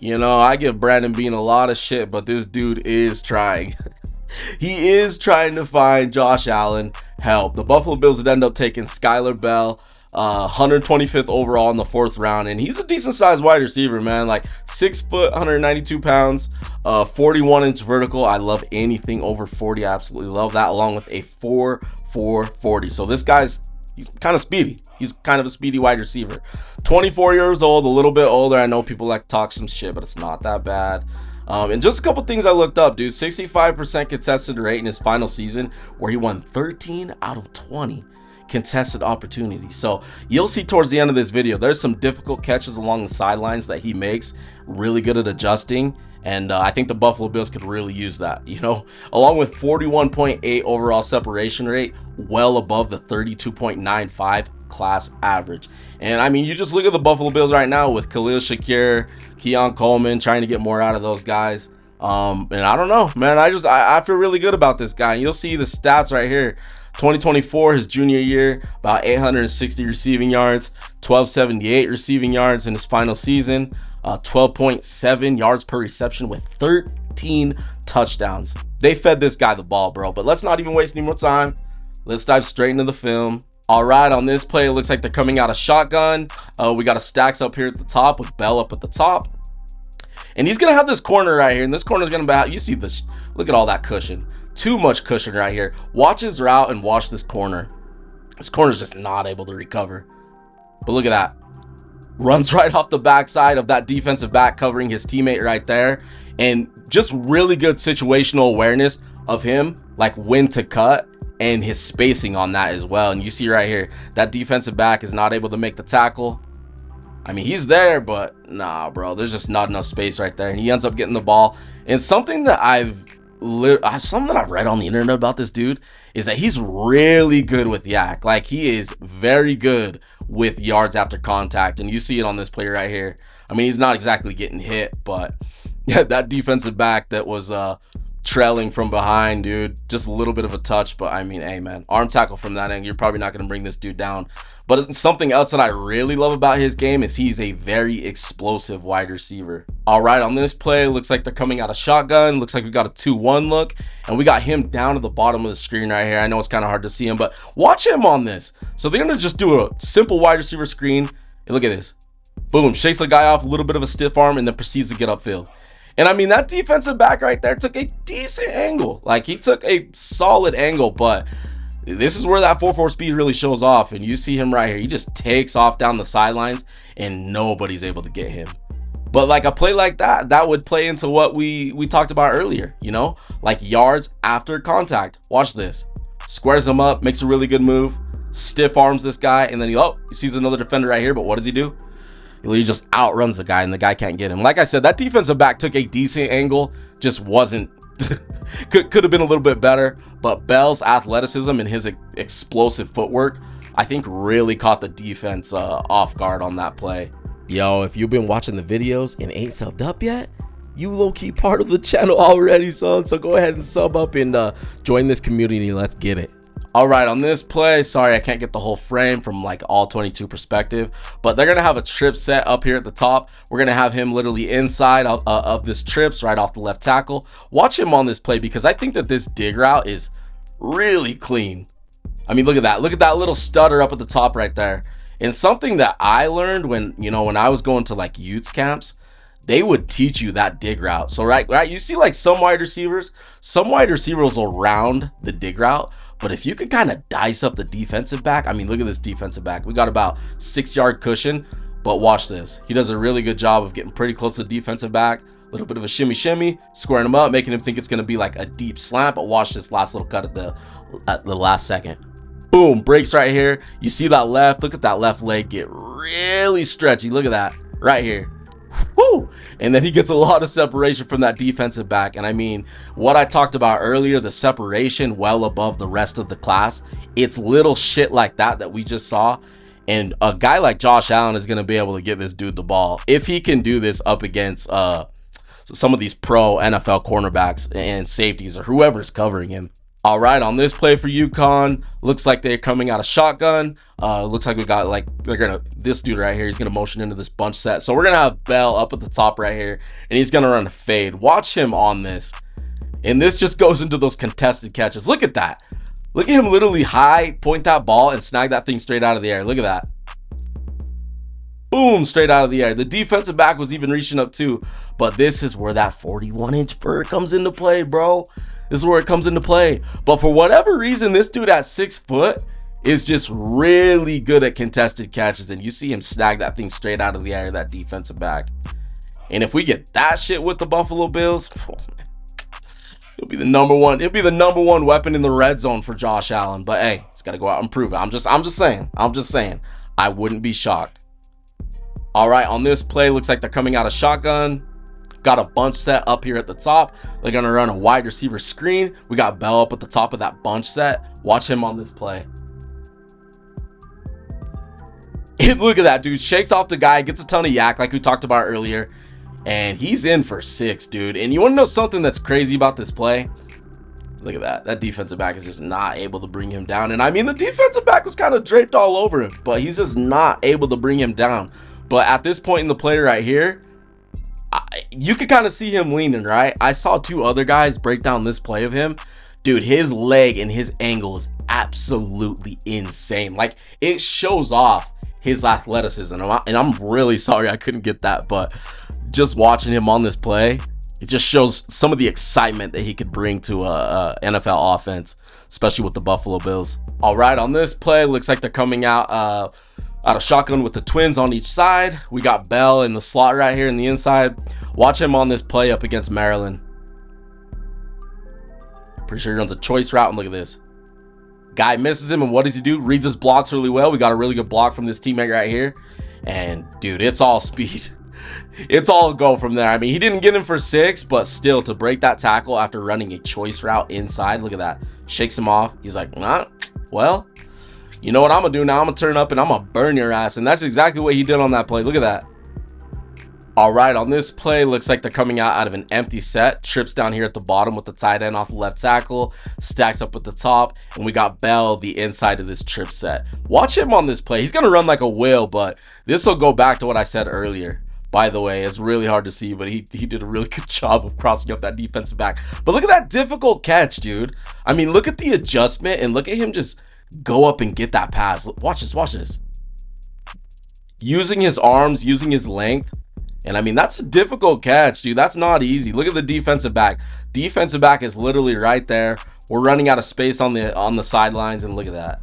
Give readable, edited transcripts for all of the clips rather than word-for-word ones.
You know, I give Brandon Bean a lot of shit, but this dude is trying. He is trying to find Josh Allen help. The Buffalo Bills would end up taking Skyler Bell, 125th overall in the 4th round, and he's a decent sized wide receiver, man. Like 6 foot, 192 pounds, 41-inch vertical. I love anything over 40. I absolutely love that, along with a 4.40. So this guy's he's kind of speedy. He's kind of a speedy wide receiver. 24 years old, a little bit older. I know people like to talk some shit, but it's not that bad. And just a couple things I looked up, dude. 65% contested rate in his final season, where he won 13 out of 20 contested opportunities. So you'll see towards the end of this video, there's some difficult catches along the sidelines that he makes. Really good at adjusting. And I think the Buffalo Bills could really use that, you know, along with 41.8 overall separation rate, well above the 32.95 class average. And I mean, you just look at the Buffalo Bills right now with Khalil Shakir, Keon Coleman, trying to get more out of those guys. And I don't know, man. I feel really good about this guy. And you'll see the stats right here. 2024, his junior year, about 860 receiving yards, 1278 receiving yards in his final season. 12.7 yards per reception with 13 touchdowns. They fed this guy the ball, bro. But let's not even waste any more time. Let's dive straight into the film. All right, on this play, it looks like they're coming out of shotgun. We got a stacks up here at the top with Bell up at the top. And he's going to have this corner right here. And this corner is going to be, you see this, look at all that cushion. Too much cushion right here. Watch his route and watch this corner. This corner is just not able to recover. But look at that. Runs right off the backside of that defensive back covering his teammate right there. And just really good situational awareness of him, like when to cut and his spacing on that as well. And you see right here, that defensive back is not able to make the tackle. I mean, he's there, but nah, bro, there's just not enough space right there. And he ends up getting the ball. And something that I've read on the internet about this dude is that he's really good with yak. Like, he is very good with yards after contact, and you see it on this play right here. I mean, he's not exactly getting hit, but yeah, that defensive back that was trailing from behind, dude, just a little bit of a touch. But I mean, hey man, arm tackle from that end, you're probably not going to bring this dude down. But something else that I really love about his game is he's a very explosive wide receiver. All right, on this play, looks like they're coming out of shotgun. Looks like we got a 2-1 look, and we got him down at the bottom of the screen right here. I know it's kind of hard to see him, but watch him on this. So they're going to just do a simple wide receiver screen. And look at this. Boom, shakes the guy off, a little bit of a stiff arm, and then proceeds to get upfield. And I mean, that defensive back right there took a decent angle. Like, he took a solid angle, but this is where that 4.4 speed really shows off. And you see him right here. He just takes off down the sidelines and nobody's able to get him. But like a play like that, that would play into what we talked about earlier, you know, like yards after contact. Watch this. Squares him up, makes a really good move, stiff arms this guy, and then he sees another defender right here. But what does he do? He just outruns the guy, and the guy can't get him. Like I said, that defensive back took a decent angle, just wasn't could have been a little bit better. But Bell's athleticism and his explosive footwork, I think, really caught the defense off guard on that play. Yo, if you've been watching the videos and ain't subbed up yet, you low-key part of the channel already, son. So go ahead and sub up and join this community. Let's get it. All right, on this play, sorry, I can't get the whole frame from like all 22 perspective, but they're going to have a trip set up here at the top. We're going to have him literally inside of this trips right off the left tackle. Watch him on this play, because I think that this dig route is really clean. I mean, look at that. Look at that little stutter up at the top right there. And something that I learned when I was going to like youth camps, they would teach you that dig route. So right, you see like some wide receivers will round the dig route. But if you could kind of dice up the defensive back, I mean, look at this defensive back. We got about 6-yard cushion, but watch this. He does a really good job of getting pretty close to the defensive back. A little bit of a shimmy, squaring him up, making him think it's going to be like a deep slant. But watch this last little cut at the last second. Boom, breaks right here. You see that left. Look at that left leg get really stretchy. Look at that right here. Woo! And then he gets a lot of separation from that defensive back. And I mean, what I talked about earlier, the separation well above the rest of the class, it's little shit like that we just saw. And a guy like Josh Allen is going to be able to get this dude the ball if he can do this up against some of these pro NFL cornerbacks and safeties or whoever's covering him. All right, on this play for UConn, looks like they're coming out of shotgun. Looks like we got this dude right here, he's gonna motion into this bunch set. So we're gonna have Bell up at the top right here, and he's gonna run a fade. Watch him on this. And this just goes into those contested catches. Look at that. Look at him literally high, point that ball, and snag that thing straight out of the air. Look at that. Boom, straight out of the air. The defensive back was even reaching up too. But this is where that 41-inch vert comes into play, bro. This is where it comes into play. But for whatever reason, this dude at 6 foot is just really good at contested catches. And you see him snag that thing straight out of the air, that defensive back. And if we get that shit with the Buffalo Bills, it'll be the number one. It'll be the number one weapon in the red zone for Josh Allen. But hey, it's got to go out and prove it. I'm just saying. I wouldn't be shocked. All right, on this play, looks like they're coming out of shotgun. Got a bunch set up here at the top. They're going to run a wide receiver screen. We got Bell up at the top of that bunch set. Watch him on this play. Look at that, dude. Shakes off the guy, gets a ton of yak like we talked about earlier. And he's in for 6, dude. And you want to know something that's crazy about this play? Look at that. That defensive back is just not able to bring him down. And I mean, the defensive back was kind of draped all over him, but he's just not able to bring him down. But at this point in the play right here, you could kind of see him leaning, right? I saw 2 other guys break down this play of him. Dude, his leg and his angle is absolutely insane. Like, it shows off his athleticism. And I'm really sorry I couldn't get that. But just watching him on this play, it just shows some of the excitement that he could bring to a NFL offense, especially with the Buffalo Bills. All right, on this play, looks like they're coming out of shotgun with the twins on each side. We got Bell in the slot right here in the inside. Watch him on this play up against Maryland. Pretty sure he runs a choice route, and look at this. Guy misses him, and what does he do? Reads his blocks really well. We got a really good block from this teammate right here. And, dude, it's all speed. It's all go from there. I mean, he didn't get him for 6, but still, to break that tackle after running a choice route inside, look at that. Shakes him off. He's like, nah, well, you know what I'm going to do now? I'm going to turn up and I'm going to burn your ass. And that's exactly what he did on that play. Look at that. All right, on this play, looks like they're coming out of an empty set. Trips down here at the bottom with the tight end off the left tackle. Stacks up at the top. And we got Bell, the inside of this trip set. Watch him on this play. He's going to run like a whale, but this will go back to what I said earlier. By the way, it's really hard to see, but he did a really good job of crossing up that defensive back. But look at that difficult catch, dude. I mean, look at the adjustment and look at him just go up and get that pass. Watch this, watch this. Using his arms, using his length. And I mean, that's a difficult catch, dude. That's not easy. Look at the defensive back. Defensive back is literally right there. We're running out of space on the sidelines, and look at that.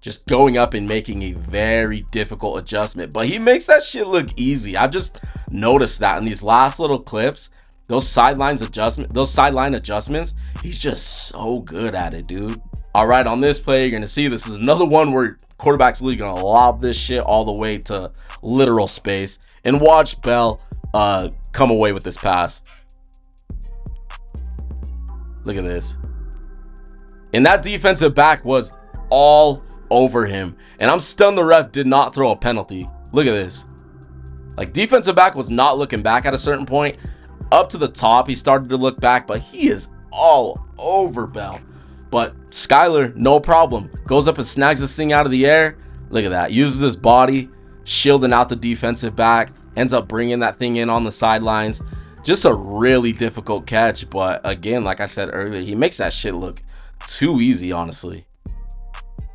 Just going up and making a very difficult adjustment. But he makes that shit look easy. I've just noticed that in these last little clips, those sideline adjustments, he's just so good at it, dude. All right, on this play, you're going to see this is another one where quarterback's really going to lob this shit all the way to literal space. And watch Bell come away with this pass. Look at this. And that defensive back was all over him. And I'm stunned the ref did not throw a penalty. Look at this. Like, defensive back was not looking back at a certain point. Up to the top, he started to look back, but he is all over Bell. But Skyler, no problem. Goes up and snags this thing out of the air. Look at that. Uses his body, shielding out the defensive back. Ends up bringing that thing in on the sidelines. Just a really difficult catch. But again, like I said earlier, he makes that shit look too easy, honestly.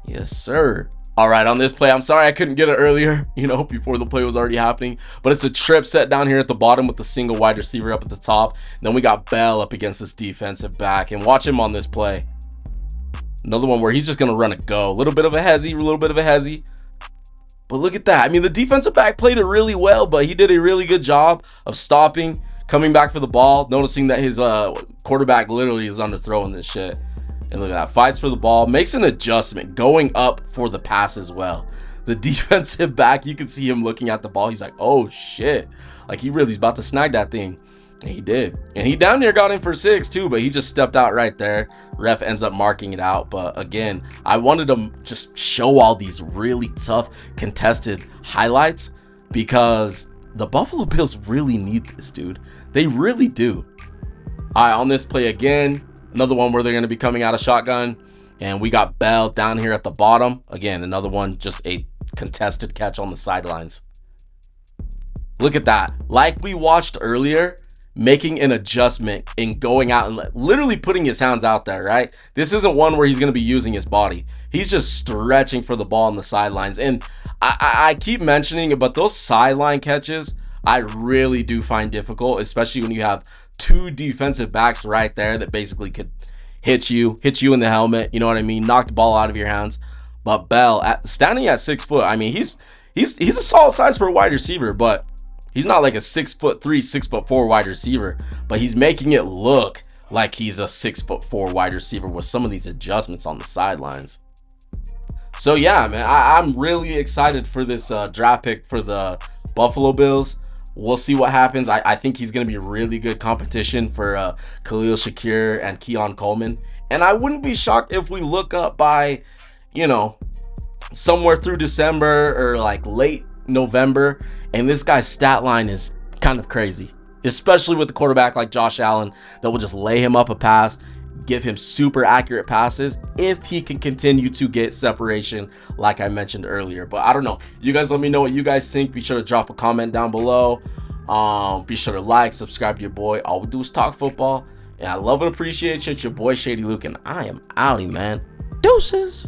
Yes, sir. All right, on this play, I'm sorry I couldn't get it earlier, before the play was already happening. But it's a trip set down here at the bottom with the single wide receiver up at the top. And then we got Bell up against this defensive back. And watch him on this play. Another one where he's just going to run a go. A little bit of a hezzy. But look at that. I mean, the defensive back played it really well, but he did a really good job of stopping, coming back for the ball, noticing that his quarterback literally is underthrowing this shit. And look at that. Fights for the ball, makes an adjustment, going up for the pass as well. The defensive back, you can see him looking at the ball. He's like, oh, shit. Like, he really is about to snag that thing. And he did. And he down near got in for 6 too, but he just stepped out right there. Ref ends up marking it out. But again, I wanted to just show all these really tough contested highlights because the Buffalo Bills really need this, dude. They really do. All right, on this play again, Another one where they're going to be coming out of shotgun. And we got Bell down here at the bottom. Again, another one, just a contested catch on the sidelines. Look at that. Like we watched earlier, making an adjustment and going out and literally putting his hands out there, right? This isn't one where he's going to be using his body. He's just stretching for the ball on the sidelines. And I keep mentioning it, but those sideline catches, I really do find difficult, especially when you have two defensive backs right there that basically could hit you in the helmet. You know what I mean? Knock the ball out of your hands. But Bell, standing at 6 foot, I mean, he's a solid size for a wide receiver, but he's not like a 6'3", 6'4" wide receiver, but he's making it look like he's a 6'4" wide receiver with some of these adjustments on the sidelines. So yeah, man, I'm really excited for this draft pick for the Buffalo Bills. We'll see what happens. I think he's going to be really good competition for Khalil Shakir and Keon Coleman. And I wouldn't be shocked if we look up by, you know, somewhere through December or like late November, and this guy's stat line is kind of crazy, especially with the quarterback like Josh Allen that will just lay him up a pass, give him super accurate passes if he can continue to get separation like I mentioned earlier. But I don't know, you guys let me know what you guys think. Be sure to drop a comment down below. Be sure to like, subscribe to your boy. All we do is talk football, and I love and appreciate you. It's your boy Shady Luke, and I am outie, man. Deuces.